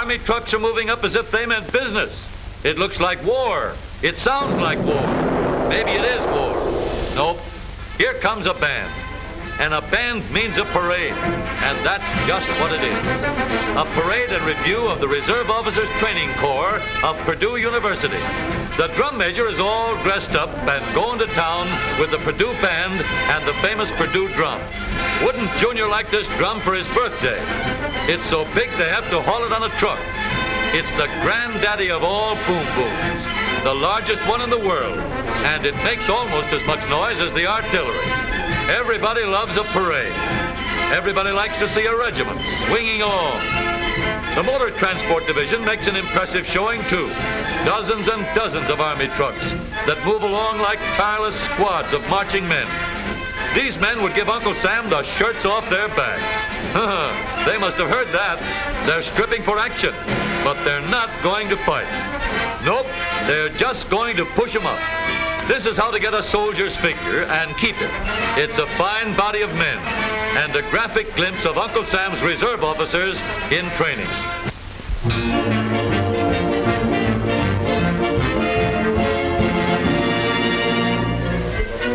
Army trucks are moving up as if they meant business. It looks like war. It sounds like war. Maybe it is war. Nope. Here comes a band. And a band means a parade. And that's just what it is. A parade and review of the Reserve Officers Training Corps of Purdue University. The drum major is all dressed up and going to town with the Purdue band and the famous Purdue drum. Wouldn't Junior like this drum for his birthday? It's so big they have to haul it on a truck. It's the granddaddy of all boom booms, the largest one in the world, and it makes almost as much noise as the artillery. Everybody loves a parade. Everybody likes to see a regiment swinging along. The Motor Transport Division makes an impressive showing, too. Dozens and dozens of Army trucks that move along like tireless squads of marching men. These men would give Uncle Sam the shirts off their backs. They must have heard that. They're stripping for action, but they're not going to fight. Nope, they're just going to push them up. This is how to get a soldier's figure and keep it. It's a fine body of men and a graphic glimpse of Uncle Sam's reserve officers in training.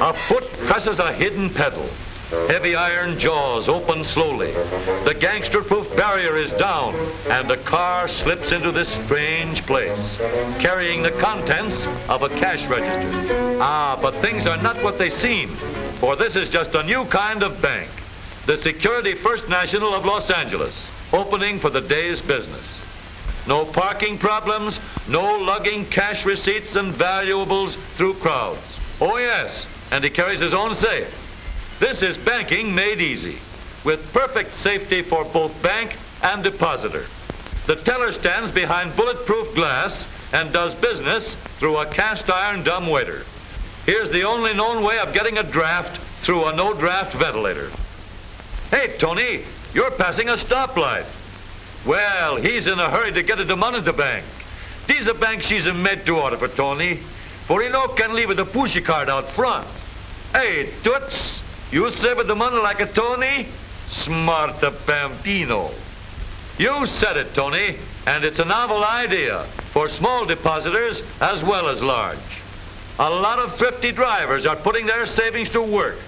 A foot presses a hidden pedal. Heavy iron jaws open slowly. The gangster-proof barrier is down, and the car slips into this strange place, carrying the contents of a cash register. But things are not what they seem, for this is just a new kind of bank. The Security First National of Los Angeles, opening for the day's business. No parking problems, no lugging cash receipts and valuables through crowds. Oh yes, and he carries his own safe. This is banking made easy, with perfect safety for both bank and depositor. The teller stands behind bulletproof glass and does business through a cast iron dumbwaiter. Here's the only known way of getting a draft through a no-draft ventilator. Hey, Tony, you're passing a stoplight. Well, he's in a hurry to get the money in the bank. This a bank she's made to order for Tony, for he no can leave with a pushy card out front. Hey, Toots, you save the money like a Tony? Smart bambino. You said it, Tony, and it's a novel idea for small depositors as well as large. A lot of thrifty drivers are putting their savings to work,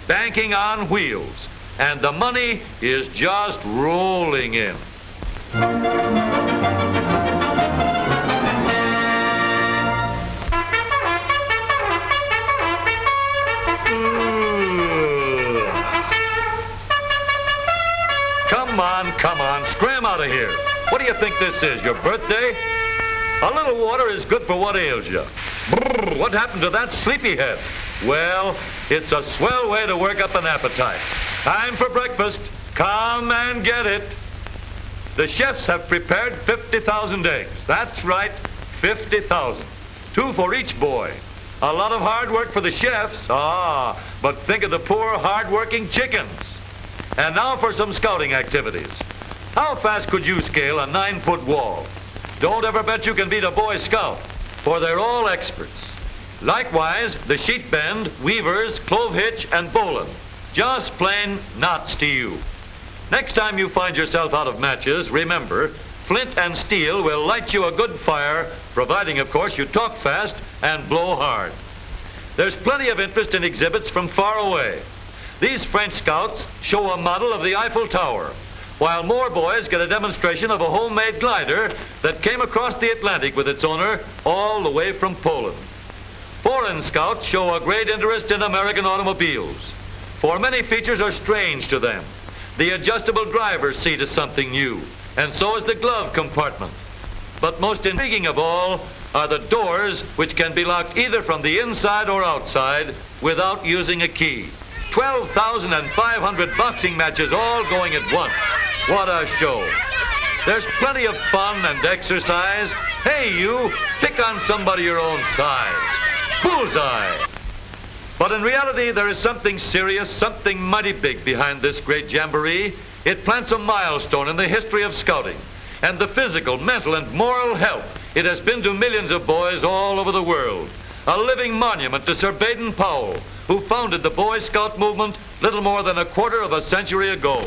banking on wheels, and the money is just rolling in. Come on, scram out of here. What do you think this is, your birthday? A little water is good for what ails you. Brrr, what happened to that sleepyhead? Well, it's a swell way to work up an appetite. Time for breakfast. Come and get it. The chefs have prepared 50,000 eggs. That's right, 50,000. 2 for each boy. A lot of hard work for the chefs. But think of the poor, hard-working chickens. And now for some scouting activities. How fast could you scale a 9-foot wall? Don't ever bet you can beat a Boy Scout, for they're all experts. Likewise, the sheet bend, weavers, clove hitch, and bowline. Just plain knots to you. Next time you find yourself out of matches, remember, flint and steel will light you a good fire, providing, of course, you talk fast and blow hard. There's plenty of interest in exhibits from far away. These French scouts show a model of the Eiffel Tower, while more boys get a demonstration of a homemade glider that came across the Atlantic with its owner all the way from Poland. Foreign scouts show a great interest in American automobiles, for many features are strange to them. The adjustable driver's seat is something new, and so is the glove compartment. But most intriguing of all are the doors, which can be locked either from the inside or outside without using a key. 12,500 boxing matches all going at once. What a show. There's plenty of fun and exercise. Hey, you, pick on somebody your own size. Bullseye. But in reality, there is something serious, something mighty big behind this great jamboree. It plants a milestone in the history of scouting and the physical, mental, and moral help it has been to millions of boys all over the world. A living monument to Sir Baden-Powell, who founded the Boy Scout movement little more than a quarter of a century ago.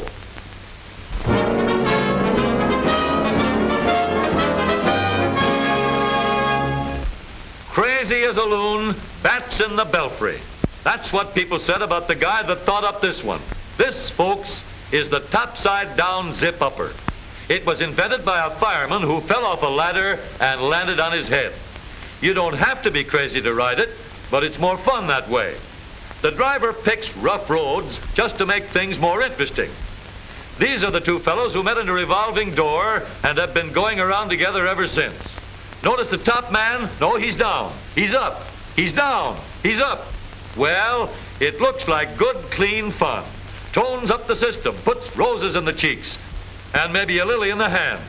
crazy as a loon, bats in the belfry. That's what people said about the guy that thought up this one. This, folks, is the topside-down zip-upper. It was invented by a fireman who fell off a ladder and landed on his head. You don't have to be crazy to ride it, but it's more fun that way. The driver picks rough roads just to make things more interesting. These are the two fellows who met in a revolving door and have been going around together ever since. Notice the top man? No, he's down. He's up. He's down. He's up. Well, it looks like good, clean fun. Tones up the system, puts roses in the cheeks, and maybe a lily in the hand.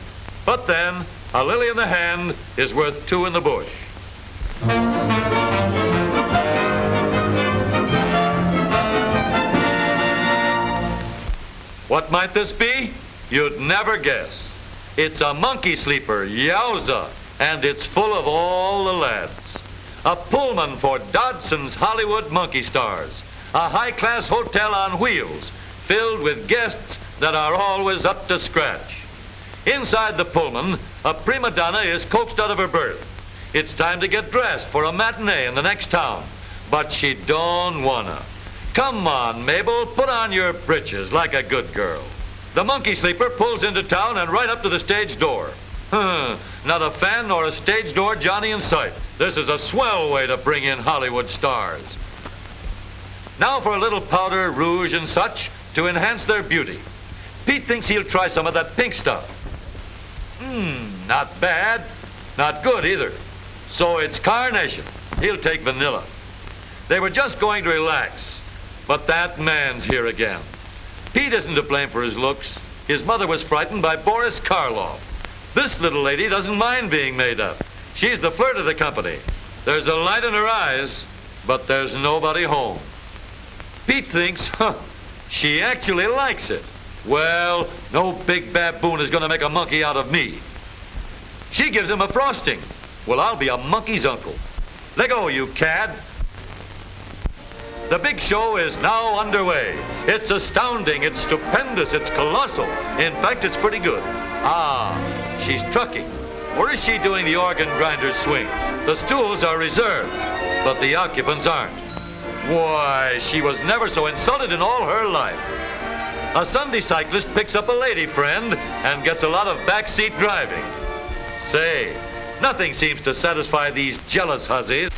But then, a lily in the hand is worth two in the bush. What might this be? You'd never guess. It's a monkey sleeper, yowza, and it's full of all the lads. A Pullman for Dodson's Hollywood monkey stars. A high-class hotel on wheels, filled with guests that are always up to scratch. Inside the Pullman, a prima donna is coaxed out of her berth. It's time to get dressed for a matinee in the next town, but she don't wanna. Come on, Mabel, put on your britches like a good girl. The monkey sleeper pulls into town and right up to the stage door. Not a fan nor a stage door Johnny in sight. This is a swell way to bring in Hollywood stars. Now for a little powder, rouge, and such to enhance their beauty. Pete thinks he'll try some of that pink stuff. Not bad. Not good either. So it's carnation. He'll take vanilla. They were just going to relax. But that man's here again. Pete isn't to blame for his looks. His mother was frightened by Boris Karloff. This little lady doesn't mind being made up. She's the flirt of the company. There's a light in her eyes, but there's nobody home. Pete thinks, she actually likes it. Well, no big baboon is going to make a monkey out of me. She gives him a frosting. Well, I'll be a monkey's uncle. Let go, you cad. The big show is now underway. It's astounding, it's stupendous, it's colossal. In fact, it's pretty good. She's trucking. Or is she doing the organ grinder swing? The stools are reserved, but the occupants aren't. Why, she was never so insulted in all her life. A Sunday cyclist picks up a lady friend and gets a lot of backseat driving. Say, nothing seems to satisfy these jealous hussies.